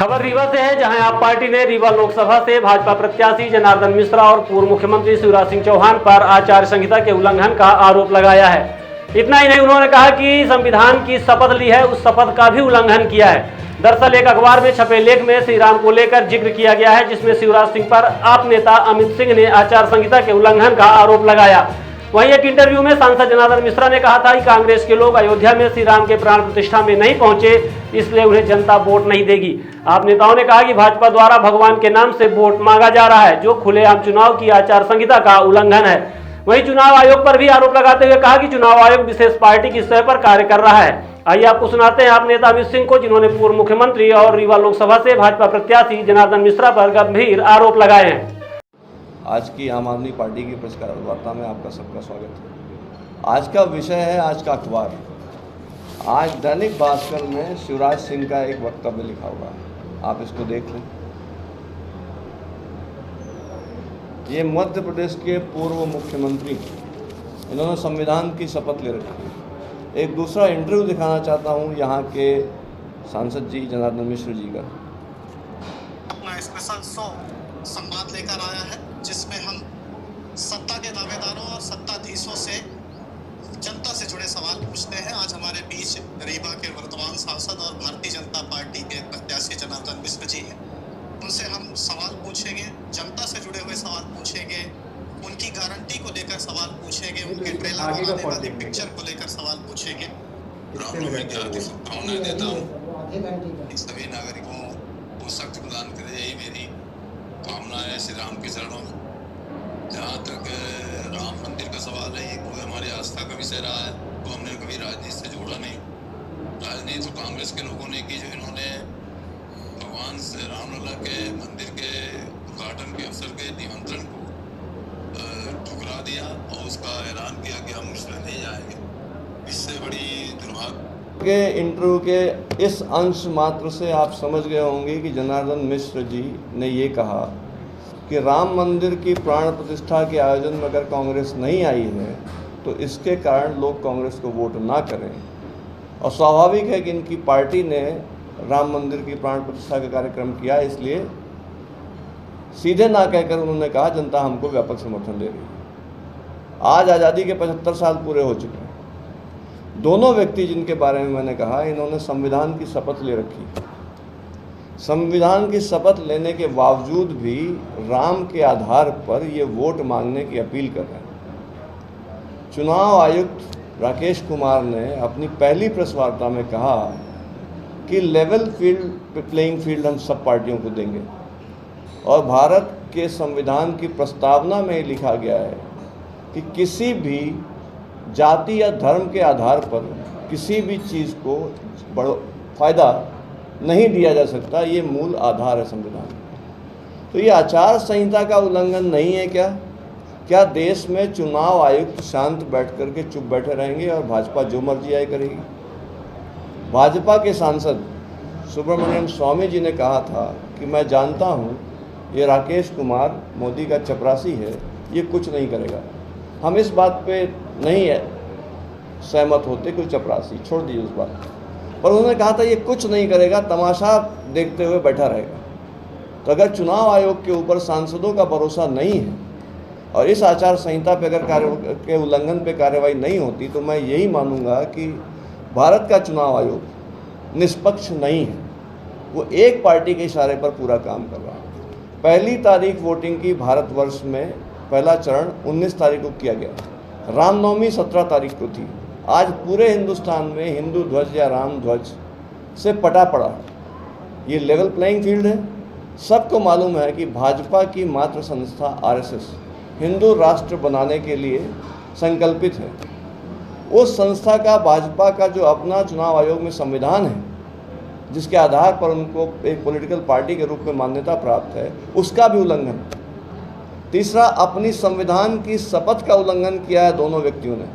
खबर रीवा से है, जहां आप पार्टी ने रीवा लोकसभा से भाजपा प्रत्याशी जनार्दन मिश्रा और पूर्व मुख्यमंत्री शिवराज सिंह चौहान पर आचार संहिता के उल्लंघन का आरोप लगाया है। इतना ही नहीं, उन्होंने कहा कि संविधान की शपथ ली है, उस शपथ का भी उल्लंघन किया है। दरअसल एक अखबार में छपे लेख में श्री राम को लेकर जिक्र किया गया है, जिसमें शिवराज सिंह पर आप नेता अमित सिंह ने आचार संहिता के उल्लंघन का आरोप लगाया। वहीं एक इंटरव्यू में सांसद जनार्दन मिश्रा ने कहा था कि कांग्रेस के लोग अयोध्या में श्री राम के प्राण प्रतिष्ठा में नहीं पहुंचे, इसलिए उन्हें जनता वोट नहीं देगी। आप नेताओं ने कहा कि भाजपा द्वारा भगवान के नाम से वोट मांगा जा रहा है, जो खुलेआम चुनाव की आचार संहिता का उल्लंघन है। वहीं चुनाव आयोग पर भी आरोप लगाते हुए कहा कि चुनाव आयोग विशेष पार्टी की सतह पर कार्य कर रहा है। आइए आपको सुनाते हैं आप नेता अमित सिंह को, जिन्होंने पूर्व मुख्यमंत्री और रीवा लोकसभा से भाजपा प्रत्याशी जनार्दन मिश्रा पर गंभीर आरोप लगाए हैं। आज की आम आदमी पार्टी की पत्रकार वार्ता में आपका सबका स्वागत है। आज का विषय है आज का अखबार। आज दैनिक भास्कर में शिवराज सिंह का एक वक्तव्य लिखा हुआ है, आप इसको देख लें। ये मध्य प्रदेश के पूर्व मुख्यमंत्री, इन्होंने संविधान की शपथ ले रखी है। एक दूसरा इंटरव्यू दिखाना चाहता हूँ यहाँ के सांसद जी जनार्दन मिश्र जी का। अपना स्पेशल शो संवाद लेकर आया है, जिसमें हम सत्ता के दावेदारों और सत्ताधीशों से जनता से जुड़े सवाल पूछते हैं। आज हमारे बीच रीवा के वर्तमान सांसद और भारतीय जनता पार्टी के प्रत्याशी जनार्दन मिश्र जी हैं। उनसे हम सवाल पूछेंगे, जनता से जुड़े हुए सवाल पूछेंगे, उनकी गारंटी को लेकर सवाल पूछेंगे, उनके ट्रेलर बनाने वाली पिक्चर को लेकर सवाल पूछेंगे। रामनवमी की हार्दिक शुभकामनाएं देता हूँ। सभी नागरिकों को शक्ति प्रदान करे, यही मेरी कामना है श्री राम के चरणों में। जहाँ तक राम मंदिर का सवाल है, ये कोई हमारी आस्था का विषय रहा है, तो हमने कभी राजनीति से जोड़ा नहीं। राजनीति तो कांग्रेस के लोगों ने की, जो इन्होंने भगवान श्री रामलला के मंदिर के उद्घाटन के अवसर के निमंत्रण को ठुकरा दिया और उसका ऐलान किया कि हम उसमें नहीं जाएंगे। इससे बड़ी दुर्भाग्य के इंटरव्यू के इस अंश मात्र से आप समझ गए होंगे कि जनार्दन मिश्र जी ने ये कहा कि राम मंदिर की प्राण प्रतिष्ठा के आयोजन में अगर कांग्रेस नहीं आई है तो इसके कारण लोग कांग्रेस को वोट ना करें। और स्वाभाविक है कि इनकी पार्टी ने राम मंदिर की प्राण प्रतिष्ठा का कार्यक्रम किया, इसलिए सीधे ना कहकर उन्होंने कहा जनता हमको व्यापक समर्थन दे रही है। आज आज़ादी के 75 साल पूरे हो चुके हैं। दोनों व्यक्ति जिनके बारे में मैंने कहा, इन्होंने संविधान की शपथ ले रखी। संविधान की शपथ लेने के बावजूद भी राम के आधार पर ये वोट मांगने की अपील कर रहे हैं। चुनाव आयुक्त राकेश कुमार ने अपनी पहली प्रेस वार्ता में कहा कि लेवल प्लेइंग फील्ड हम सब पार्टियों को देंगे, और भारत के संविधान की प्रस्तावना में लिखा गया है कि किसी भी जाति या धर्म के आधार पर किसी भी चीज़ को बड़ा फायदा नहीं दिया जा सकता। ये मूल आधार है संविधान। तो ये आचार संहिता का उल्लंघन नहीं है क्या? क्या देश में चुनाव आयुक्त शांत बैठ करके चुप बैठे रहेंगे और भाजपा जो मर्जी आए करेगी? भाजपा के सांसद सुब्रमण्यम स्वामी जी ने कहा था कि मैं जानता हूँ ये राकेश कुमार मोदी का चपरासी है, ये कुछ नहीं करेगा। हम इस बात पे नहीं है सहमत होते, कोई चपरासी छोड़ दीजिए उस बात पर उन्होंने कहा था ये कुछ नहीं करेगा, तमाशा देखते हुए बैठा रहेगा। तो अगर चुनाव आयोग के ऊपर सांसदों का भरोसा नहीं है और इस आचार संहिता पे अगर के उल्लंघन पे कार्रवाई नहीं होती, तो मैं यही मानूंगा कि भारत का चुनाव आयोग निष्पक्ष नहीं है, वो एक पार्टी के इशारे पर पूरा काम कर रहा है। पहली तारीख वोटिंग की भारतवर्ष में पहला चरण 19 तारीख को किया गया। रामनवमी 17 तारीख को थी। आज पूरे हिंदुस्तान में हिंदू ध्वज या राम ध्वज से पटा पड़ा। ये लेवल प्लेइंग फील्ड है। सबको मालूम है कि भाजपा की मात्र संस्था आरएसएस हिंदू राष्ट्र बनाने के लिए संकल्पित है। उस संस्था का, भाजपा का जो अपना चुनाव आयोग में संविधान है, जिसके आधार पर उनको एक पॉलिटिकल पार्टी के रूप में मान्यता प्राप्त है, उसका भी उल्लंघन। तीसरा, अपनी संविधान की शपथ का उल्लंघन किया है दोनों व्यक्तियों ने,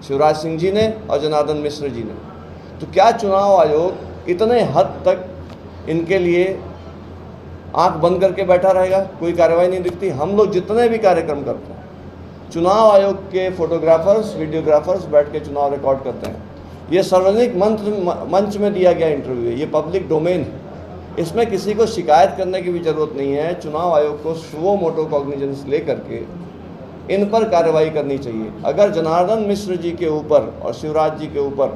शिवराज सिंह जी ने और जनार्दन मिश्र जी ने। तो क्या चुनाव आयोग इतने हद तक इनके लिए आंख बंद करके बैठा रहेगा? कोई कार्रवाई नहीं दिखती। हम लोग जितने भी कार्यक्रम करते हैं, चुनाव आयोग के फोटोग्राफर्स, वीडियोग्राफर्स बैठ के चुनाव रिकॉर्ड करते हैं। ये सार्वजनिक मंच में दिया गया इंटरव्यू है, ये पब्लिक डोमेन है। इसमें किसी को शिकायत करने की भी ज़रूरत नहीं है। चुनाव आयोग को सुओ मोटो कॉग्निजेंस लेकर के इन पर कार्रवाई करनी चाहिए। अगर जनार्दन मिश्र जी के ऊपर और शिवराज जी के ऊपर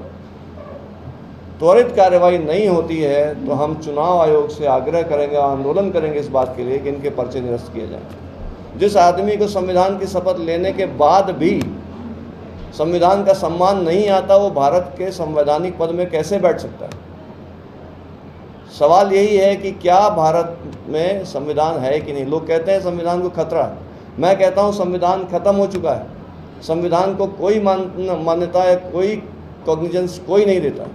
त्वरित कार्रवाई नहीं होती है तो हम चुनाव आयोग से आग्रह करेंगे, आंदोलन करेंगे इस बात के लिए कि इनके पर्चे निरस्त किए जाएं। जिस आदमी को संविधान की शपथ लेने के बाद भी संविधान का सम्मान नहीं आता, वो भारत के संवैधानिक पद में कैसे बैठ सकता है? सवाल यही है कि क्या भारत में संविधान है कि नहीं। लोग कहते हैं संविधान को खतरा है, मैं कहता हूँ संविधान खत्म हो चुका है। संविधान को कोई मान्यता या कोई कॉग्निजेंस कोई नहीं देता।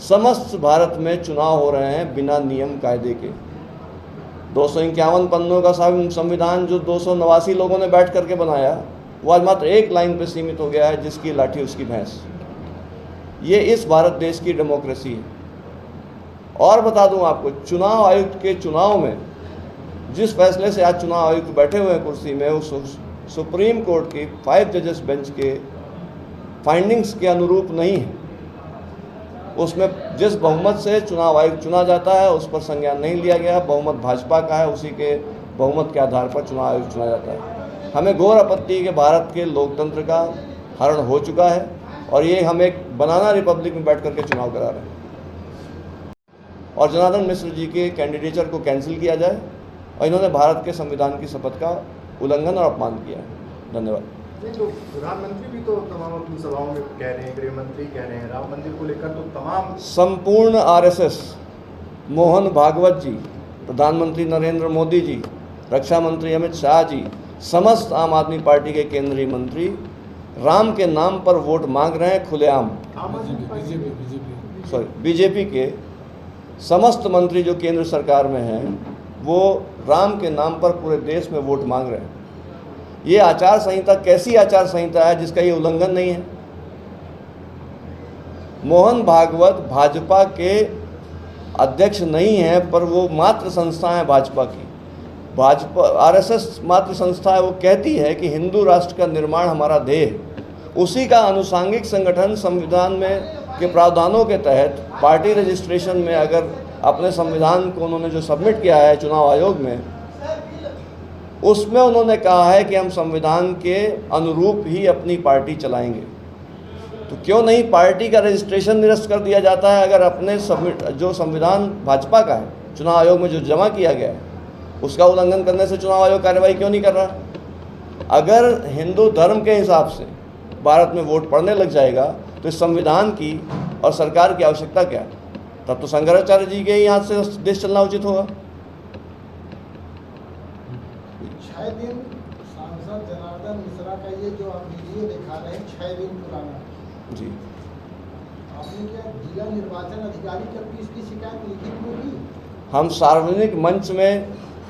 समस्त भारत में चुनाव हो रहे हैं बिना नियम कायदे के। 251 पन्नों का संविधान जो 289 लोगों ने बैठ करके बनाया, वो आज मात्र एक लाइन पे सीमित हो गया है, जिसकी लाठी उसकी भैंस। ये इस भारत देश की डेमोक्रेसी है। और बता दूं आपको, चुनाव आयुक्त के चुनाव में जिस फैसले से आज चुनाव आयुक्त बैठे हुए हैं कुर्सी में, उस सुप्रीम कोर्ट की 5 जजेस बेंच के फाइंडिंग्स के अनुरूप नहीं है। उसमें जिस बहुमत से चुनाव आयुक्त चुना जाता है उस पर संज्ञान नहीं लिया गया। बहुमत भाजपा का है, उसी के बहुमत के आधार पर चुनाव आयुक्त चुना जाता है। हमें घोर आपत्ति कि भारत के लोकतंत्र का हरण हो चुका है और ये हम एक बनाना रिपब्लिक में बैठ करके चुनाव करा रहे हैं। और जनार्दन मिश्र जी के कैंडिडेचर को कैंसिल किया जाए और इन्होंने भारत के संविधान की शपथ का उल्लंघन और अपमान किया है। धन्यवाद। तो प्रधानमंत्री भी तो तमाम अपनी सभाओं में कह रहे हैं, गृह मंत्री कह रहे हैं, राम मंदिर को लेकर तो तमाम संपूर्ण आरएसएस, मोहन भागवत जी, प्रधानमंत्री नरेंद्र मोदी जी, रक्षा मंत्री अमित शाह जी, समस्त आम आदमी पार्टी के केंद्रीय मंत्री राम के नाम पर वोट मांग रहे हैं खुलेआम। बीजेपी के समस्त मंत्री जो केंद्र सरकार में हैं वो राम के नाम पर पूरे देश में वोट मांग रहे हैं। ये आचार संहिता कैसी आचार संहिता है जिसका ये उल्लंघन नहीं है? मोहन भागवत भाजपा के अध्यक्ष नहीं है, पर वो मात्र संस्था है भाजपा की। भाजपा आरएसएस मात्र संस्था है। वो कहती है कि हिंदू राष्ट्र का निर्माण हमारा ध्येय है। उसी का अनुसांगिक संगठन संविधान में के प्रावधानों के तहत पार्टी रजिस्ट्रेशन में अगर अपने संविधान को उन्होंने जो सबमिट किया है चुनाव आयोग में, उसमें उन्होंने कहा है कि हम संविधान के अनुरूप ही अपनी पार्टी चलाएंगे। तो क्यों नहीं पार्टी का रजिस्ट्रेशन निरस्त कर दिया जाता है? अगर अपने जो संविधान भाजपा का है चुनाव आयोग में जो जमा किया गया है उसका उल्लंघन करने से चुनाव आयोग कार्रवाई क्यों नहीं कर रहा? अगर हिंदू धर्म के हिसाब से भारत में वोट पड़ने लग जाएगा तो इस संविधान की और सरकार की आवश्यकता क्या है? तब तो शंकराचार्य जी के ही हाथ से देश चलना उचित होगा। 6 दिन सांसद जनार्दन मिश्रा का ये जो आप वीडियो दिखा रहे हैं 6 दिन पुराना जी, आपने क्या जिला निर्वाचन अधिकारी तक भी इसकी शिकायत लिखित में की? हम सार्वजनिक मंच में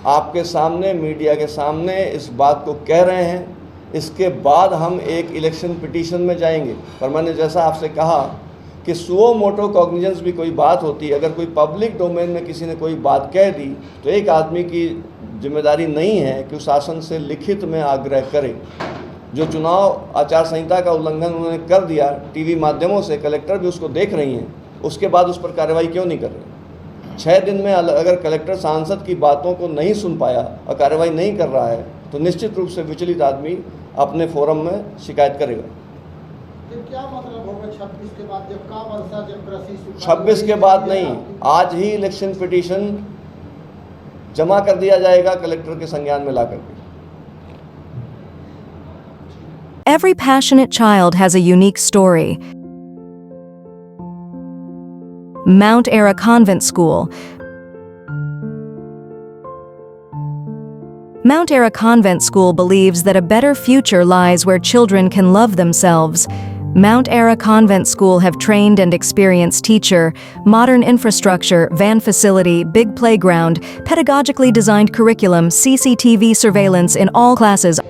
आपके सामने, मीडिया के सामने इस बात को कह रहे हैं। इसके बाद हम एक इलेक्शन पिटीशन में जाएंगे। पर मैंने जैसा आपसे कहा कि सुओ मोटो कॉग्निजेंस भी कोई बात होती है। अगर कोई पब्लिक डोमेन में किसी ने कोई बात कह दी तो एक आदमी की जिम्मेदारी नहीं है कि उस शासन से लिखित में आग्रह करे। जो चुनाव आचार संहिता का उल्लंघन उन्होंने कर दिया टीवी माध्यमों से, कलेक्टर भी उसको देख रही हैं, उसके बाद उस पर कार्रवाई क्यों नहीं कर रही? 6 दिन में अगर कलेक्टर सांसद की बातों को नहीं सुन पाया और कार्रवाई नहीं कर रहा है तो निश्चित रूप से विचलित आदमी अपने फोरम में शिकायत करेगा। तो क्या मतलब होगा 26 के बाद, जब का वर्षा, जब कृषि 26 के बाद नहीं, आज ही इलेक्शन पिटीशन जमा कर दिया जाएगा कलेक्टर के संज्ञान में लाकर के। Every passionate child has a unique story. Mount Ara Convent School. Mount Ara Convent School believes that a better future lies where children can love themselves. Mount Ara Convent School have trained and experienced teacher, modern infrastructure, van facility, big playground, pedagogically designed curriculum, CCTV surveillance in all classes.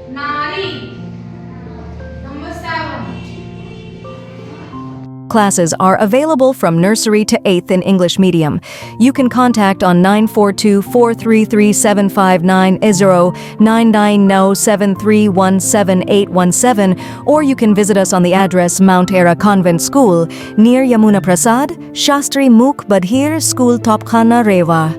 Classes are available from nursery to 8th in English medium. You can contact on 942-433-759-0, 990-7317817, or you can visit us on the address Mount Ara Convent School, near Yamuna Prasad, Shastri Mukh Badhir School, Topkhana, Rewa.